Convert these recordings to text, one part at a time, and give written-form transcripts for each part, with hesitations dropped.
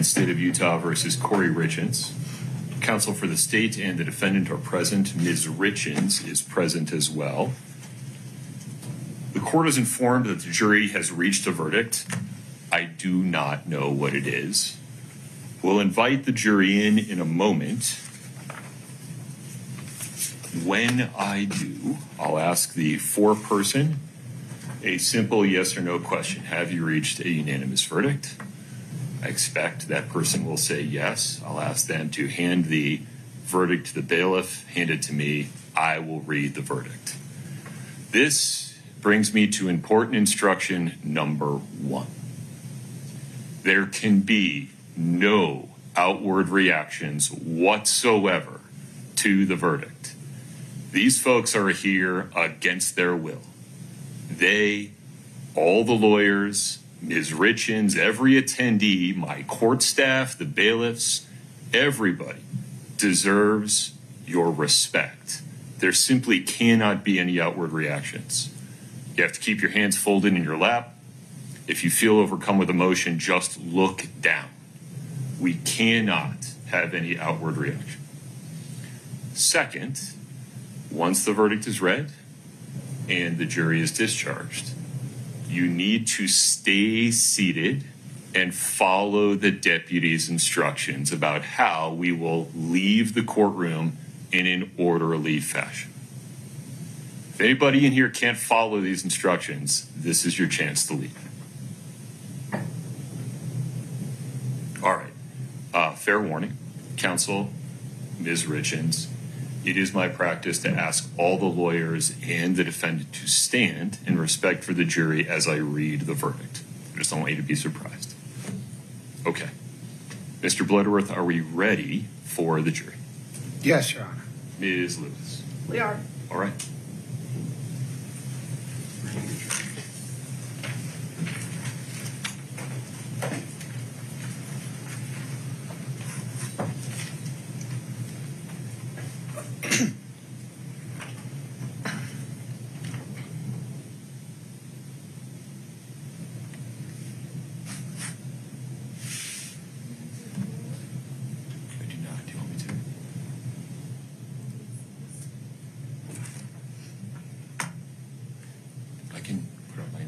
State of Utah versus Kouri Richins. Counsel for the state and the defendant are present. Ms. Richins is present as well. The court is informed that the jury has reached a verdict. I do not know what it is. We'll invite the jury in a moment. When I do, I'll ask the foreperson a simple yes or no question. Have you reached a unanimous verdict? I expect that person will say yes. I'll ask them to hand the verdict to the bailiff, hand it to me. I will read the verdict. This brings me to important instruction number 1. There can be no outward reactions whatsoever to the verdict. These folks are here against their will. They, all the lawyers, Ms. Richins, every attendee, my court staff, the bailiffs, everybody deserves your respect. There simply cannot be any outward reactions. You have to keep your hands folded in your lap. If you feel overcome with emotion, just look down. We cannot have any outward reaction. Second, once the verdict is read and the jury is discharged, you need to stay seated and follow the deputy's instructions about how we will leave the courtroom in an orderly fashion. If anybody in here can't follow these instructions, this is your chance to leave. All right. Fair warning. Counsel, Ms. Richins, it is my practice to ask all the lawyers and the defendant to stand in respect for the jury as I read the verdict. I just don't want you to be surprised. Okay. Mr. Bloodworth, are we ready for the jury? Yes, Your Honor. Ms. Lewis. We are. All right.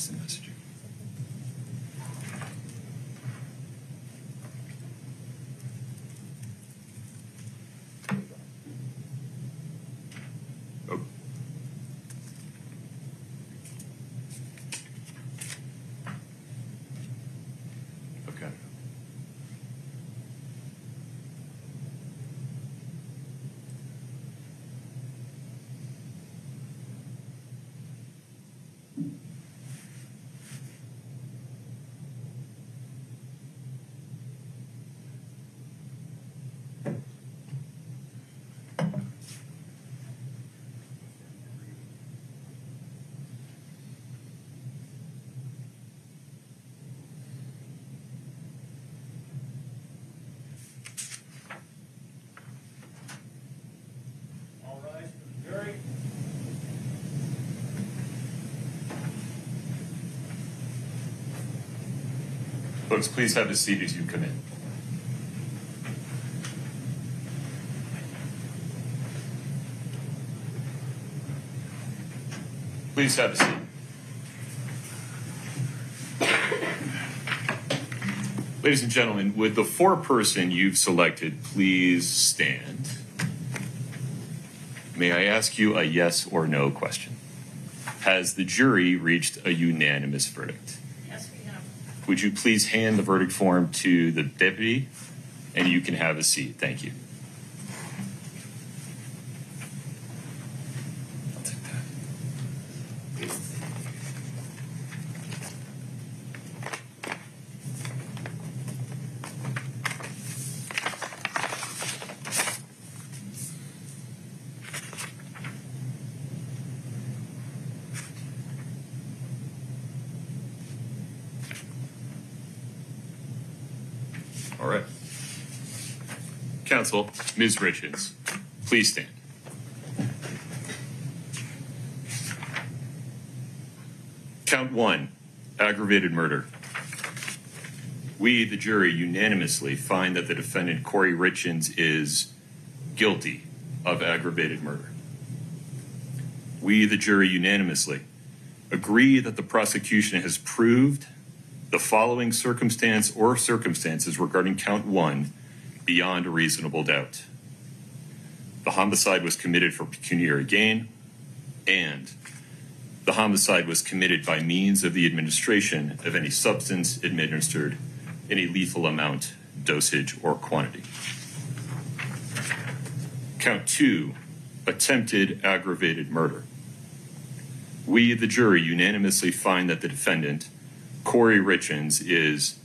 Messaging. Oh. Okay. Folks, please have a seat as you come in. Please have a seat. Ladies and gentlemen, would the foreperson you've selected please stand? May I ask you a yes or no question? Has the jury reached a unanimous verdict? Would you please hand the verdict form to the deputy, and you can have a seat. Thank you. I'll take that. All right. Counsel, Ms. Richins, please stand. Count 1, aggravated murder. We, the jury, unanimously find that the defendant, Kouri Richins, is guilty of aggravated murder. We, the jury, unanimously agree that the prosecution has proved the following circumstance or circumstances regarding count 1 beyond a reasonable doubt. The homicide was committed for pecuniary gain, and the homicide was committed by means of the administration of any substance administered in a lethal amount, dosage, or quantity. Count 2, attempted aggravated murder. We, the jury, unanimously find that the defendant, Kouri Richins, is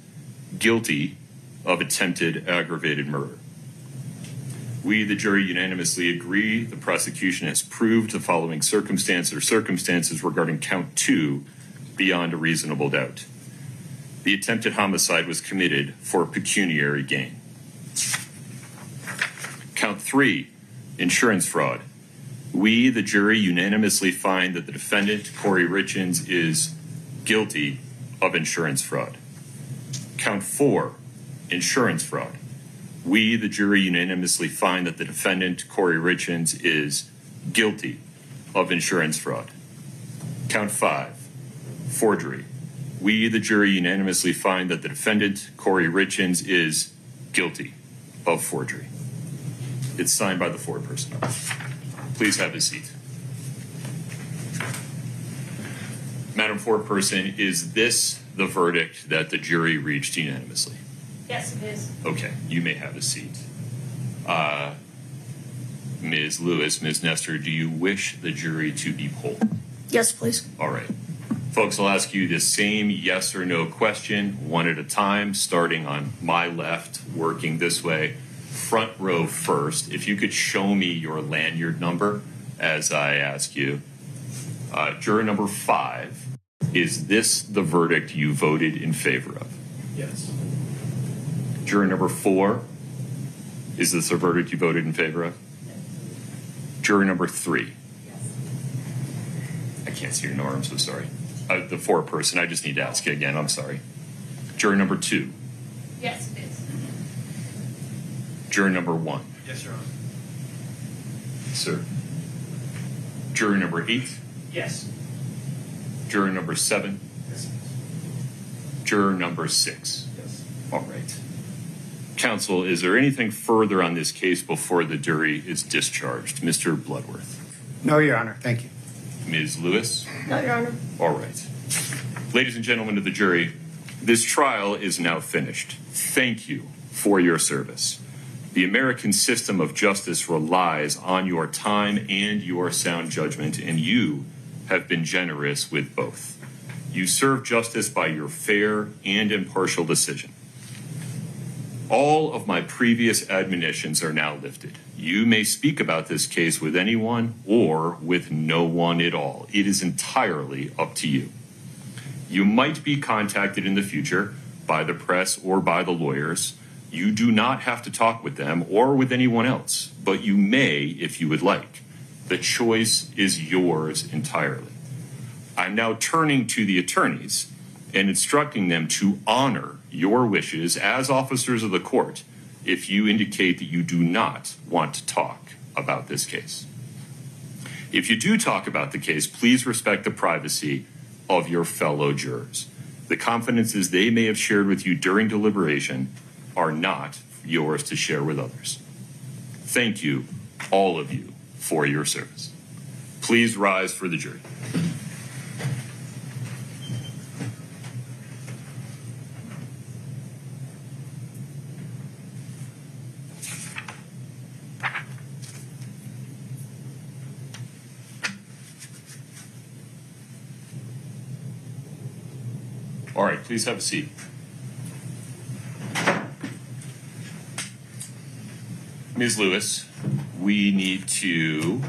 guilty of attempted aggravated murder. We, the jury, unanimously agree the prosecution has proved the following circumstance or circumstances regarding count 2 beyond a reasonable doubt. The attempted homicide was committed for pecuniary gain. Count 3, insurance fraud. We, the jury, unanimously find that the defendant, Kouri Richins, is guilty of insurance fraud. Count 4, insurance fraud. We, the jury, unanimously find that the defendant, Kouri Richins, is guilty of insurance fraud. Count 5, forgery. We, the jury, unanimously find that the defendant, Kouri Richins, is guilty of forgery. It's signed by the foreperson. Please have a seat. Madam Foreperson, is this the verdict that the jury reached unanimously? Yes, it is. Okay, you may have a seat. Ms. Lewis, Ms. Nestor, do you wish the jury to be polled? Yes, please. All right. Folks, I'll ask you the same yes or no question, one at a time, starting on my left, working this way. Front row first. If you could show me your lanyard number as I ask you. Juror number 5, is this the verdict you voted in favor of? Yes. Juror number 4, is this a verdict you voted in favor of? Yes. Juror number 3. Yes. I can't see your name, I'm so sorry. The foreperson, I just need to ask you again, I'm sorry. Juror number 2. Yes, it is. Juror number 1. Yes, Your Honor. Sir. Juror number 8. Yes. Juror number 7. Yes. Juror number 6. Yes. All right. Counsel, is there anything further on this case before the jury is discharged? Mr. Bloodworth. No, Your Honor. Thank you. Ms. Lewis. No, Your Honor. All right. Ladies and gentlemen of the jury, this trial is now finished. Thank you for your service. The American system of justice relies on your time and your sound judgment, and you have been generous with both. You serve justice by your fair and impartial decision. All of my previous admonitions are now lifted. You may speak about this case with anyone or with no one at all. It is entirely up to you. You might be contacted in the future by the press or by the lawyers. You do not have to talk with them or with anyone else, but you may if you would like. The choice is yours entirely. I'm now turning to the attorneys and instructing them to honor your wishes as officers of the court if you indicate that you do not want to talk about this case. If you do talk about the case, please respect the privacy of your fellow jurors. The confidences they may have shared with you during deliberation are not yours to share with others. Thank you, all of you, for your service. Please rise for the jury. All right, please have a seat. Ms. Lewis, we need to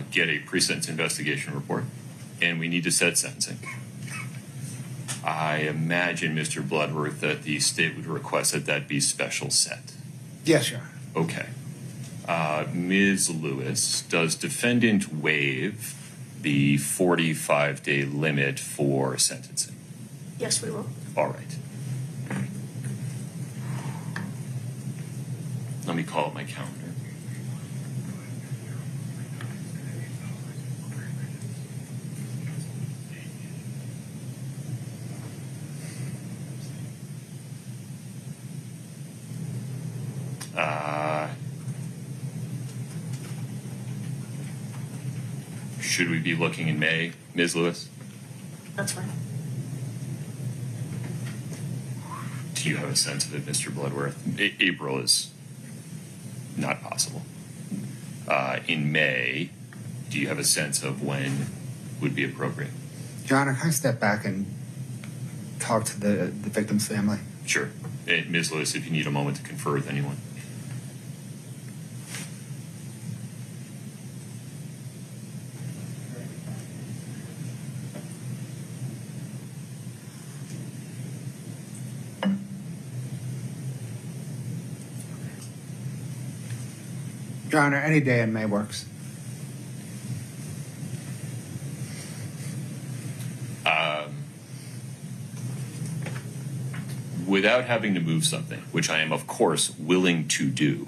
get a pre-sentence investigation report, and we need to set sentencing. I imagine, Mr. Bloodworth, that the state would request that that be special set. Yes, Your Honor. Okay. Ms. Lewis, does defendant waive the 45-day limit for sentencing? Yes, we will. All right. Let me call up my calendar. Should we be looking in May, Ms. Lewis? That's fine. Do you have a sense of it, Mr. Bloodworth? April is not possible. In May, do you have a sense of when would be appropriate? Your Honor, can I step back and talk to the victim's family? Sure. Ms. Lewis, if you need a moment to confer with anyone. Your Honor, any day in May works. Without having to move something, which I am, of course, willing to do,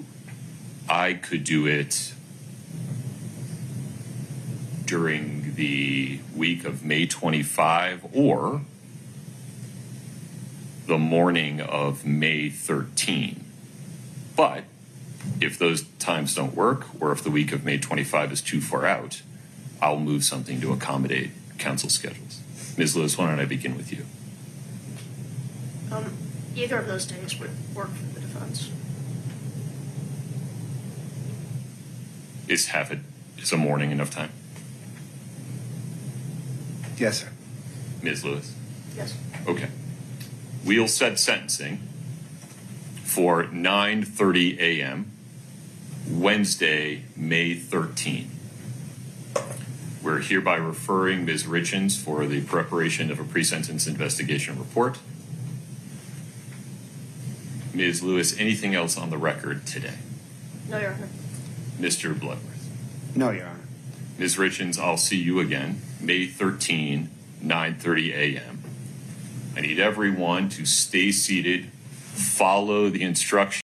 I could do it during the week of May 25 or the morning of May 13. But if those times don't work, or if the week of May 25 is too far out, I'll move something to accommodate council schedules. Ms. Lewis, why don't I begin with you? Either of those days would work for the defense. Is a morning enough time? Yes, sir. Ms. Lewis? Yes. Okay. We'll set sentencing for 9:30 a.m. Wednesday, May 13. We're hereby referring Ms. Richins for the preparation of a pre-sentence investigation report. Ms. Lewis, anything else on the record today? No, Your Honor. Mr. Bloodworth? No, Your Honor. Ms. Richins, I'll see you again, May 13, 9:30 a.m. I need everyone to stay seated, follow the instructions